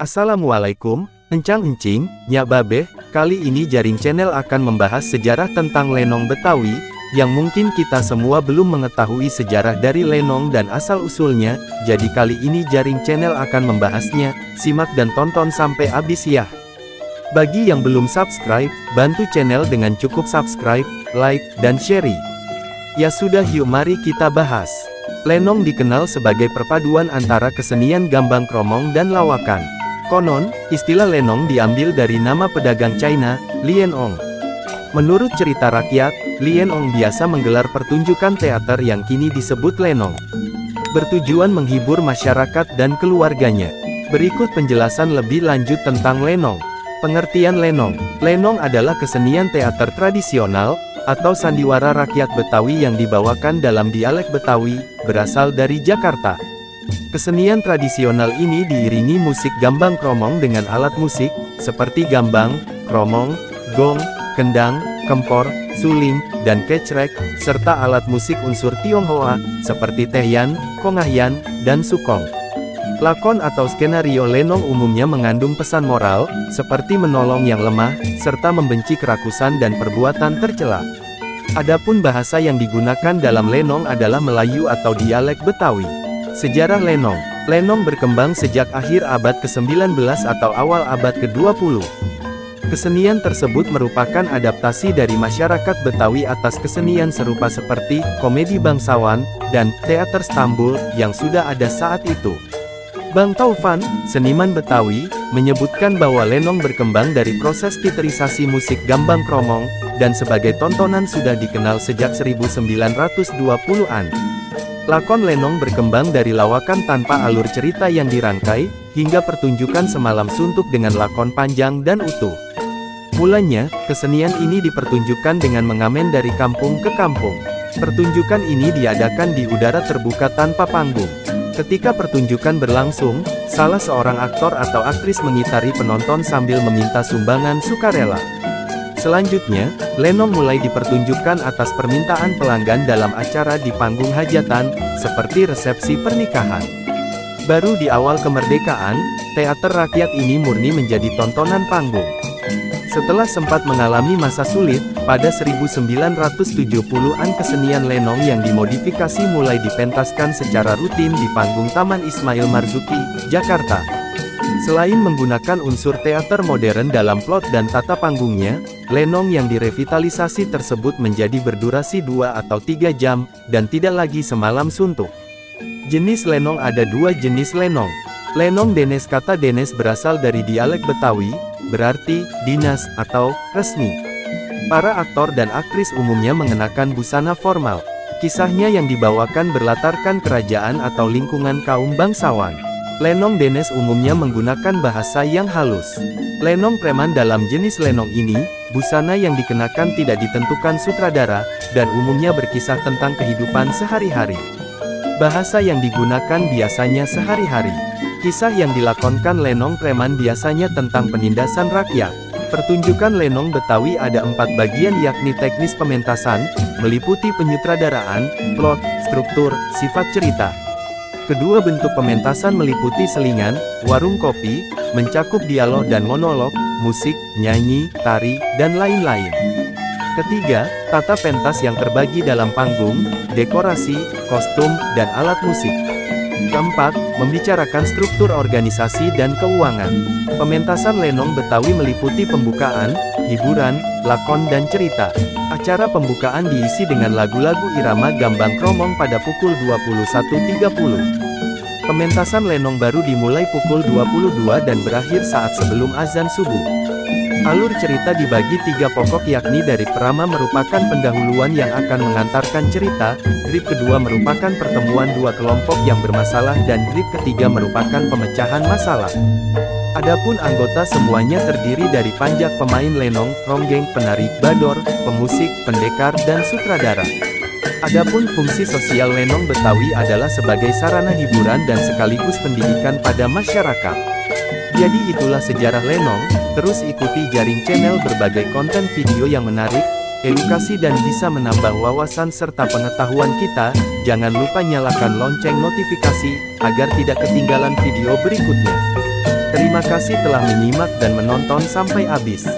Assalamualaikum, encang-encing, nyak babeh, kali ini Jaring Channel akan membahas sejarah tentang lenong Betawi, yang mungkin kita semua belum mengetahui sejarah dari lenong dan asal-usulnya, jadi kali ini Jaring Channel akan membahasnya, simak dan tonton sampai habis ya. Bagi yang belum subscribe, bantu channel dengan cukup subscribe, like, dan share. Ya sudah, yuk mari kita bahas. Lenong dikenal sebagai perpaduan antara kesenian gambang kromong dan lawakan. Konon, istilah lenong diambil dari nama pedagang China, Lian Ong. Menurut cerita rakyat, Lian Ong biasa menggelar pertunjukan teater yang kini disebut lenong. Bertujuan menghibur masyarakat dan keluarganya. Berikut penjelasan lebih lanjut tentang lenong. Pengertian lenong. Lenong adalah kesenian teater tradisional, atau sandiwara rakyat Betawi yang dibawakan dalam dialek Betawi, berasal dari Jakarta. Kesenian tradisional ini diiringi musik gambang kromong dengan alat musik, seperti gambang, kromong, gong, kendang, kempor, suling, dan kecrek, serta alat musik unsur Tionghoa, seperti tehian, konghayan, dan sukong. Lakon atau skenario lenong umumnya mengandung pesan moral, seperti menolong yang lemah, serta membenci kerakusan dan perbuatan tercela. Adapun bahasa yang digunakan dalam lenong adalah Melayu atau dialek Betawi. Sejarah lenong. Lenong berkembang sejak akhir abad ke-19 atau awal abad ke-20. Kesenian tersebut merupakan adaptasi dari masyarakat Betawi atas kesenian serupa seperti komedi bangsawan dan teater Stambul yang sudah ada saat itu. Bang Taufan, seniman Betawi, menyebutkan bahwa lenong berkembang dari proses titrisasi musik gambang kromong, dan sebagai tontonan sudah dikenal sejak 1920-an. Lakon lenong berkembang dari lawakan tanpa alur cerita yang dirangkai, hingga pertunjukan semalam suntuk dengan lakon panjang dan utuh. Mulanya, kesenian ini dipertunjukkan dengan mengamen dari kampung ke kampung. Pertunjukan ini diadakan di udara terbuka tanpa panggung. Ketika pertunjukan berlangsung, salah seorang aktor atau aktris mengitari penonton sambil meminta sumbangan sukarela. Selanjutnya, lenong mulai dipertunjukkan atas permintaan pelanggan dalam acara di panggung hajatan, seperti resepsi pernikahan. Baru di awal kemerdekaan, teater rakyat ini murni menjadi tontonan panggung. Setelah sempat mengalami masa sulit, pada 1970-an kesenian lenong yang dimodifikasi mulai dipentaskan secara rutin di panggung Taman Ismail Marzuki, Jakarta. Selain menggunakan unsur teater modern dalam plot dan tata panggungnya, lenong yang direvitalisasi tersebut menjadi berdurasi 2 atau 3 jam, dan tidak lagi semalam suntuk. Jenis lenong ada 2 jenis lenong. Lenong Denes. Kata Denes berasal dari dialek Betawi, berarti dinas atau resmi. Para aktor dan aktris umumnya mengenakan busana formal. Kisahnya yang dibawakan berlatarkan kerajaan atau lingkungan kaum bangsawan. Lenong Denes umumnya menggunakan bahasa yang halus. Lenong preman. Dalam jenis lenong ini, busana yang dikenakan tidak ditentukan sutradara, dan umumnya berkisah tentang kehidupan sehari-hari. Bahasa yang digunakan biasanya sehari-hari. Kisah yang dilakonkan lenong preman biasanya tentang penindasan rakyat. Pertunjukan lenong Betawi ada 4 bagian, yakni teknis pementasan, meliputi penyutradaraan, plot, struktur, sifat cerita. Kedua bentuk pementasan meliputi selingan, warung kopi, mencakup dialog dan monolog, musik, nyanyi, tari, dan lain-lain. Ketiga, tata pentas yang terbagi dalam panggung, dekorasi, kostum, dan alat musik. Keempat, membicarakan struktur organisasi dan keuangan. Pementasan lenong Betawi meliputi pembukaan, hiburan, lakon dan cerita. Acara pembukaan diisi dengan lagu-lagu irama gambang kromong pada pukul 21.30. Pementasan lenong baru dimulai pukul 22 dan berakhir saat sebelum azan subuh. Alur cerita dibagi 3 pokok, yakni dari Perama merupakan pendahuluan yang akan mengantarkan cerita, grip kedua merupakan pertemuan 2 kelompok yang bermasalah, dan grip ketiga merupakan pemecahan masalah. Adapun anggota semuanya terdiri dari panjak pemain lenong, ronggeng, penari, bador, pemusik, pendekar, dan sutradara. Adapun fungsi sosial lenong Betawi adalah sebagai sarana hiburan dan sekaligus pendidikan pada masyarakat. Jadi itulah sejarah lenong. Terus ikuti Jaring Channel berbagai konten video yang menarik, edukasi dan bisa menambah wawasan serta pengetahuan kita. Jangan lupa nyalakan lonceng notifikasi, agar tidak ketinggalan video berikutnya. Terima kasih telah menyimak dan menonton sampai habis.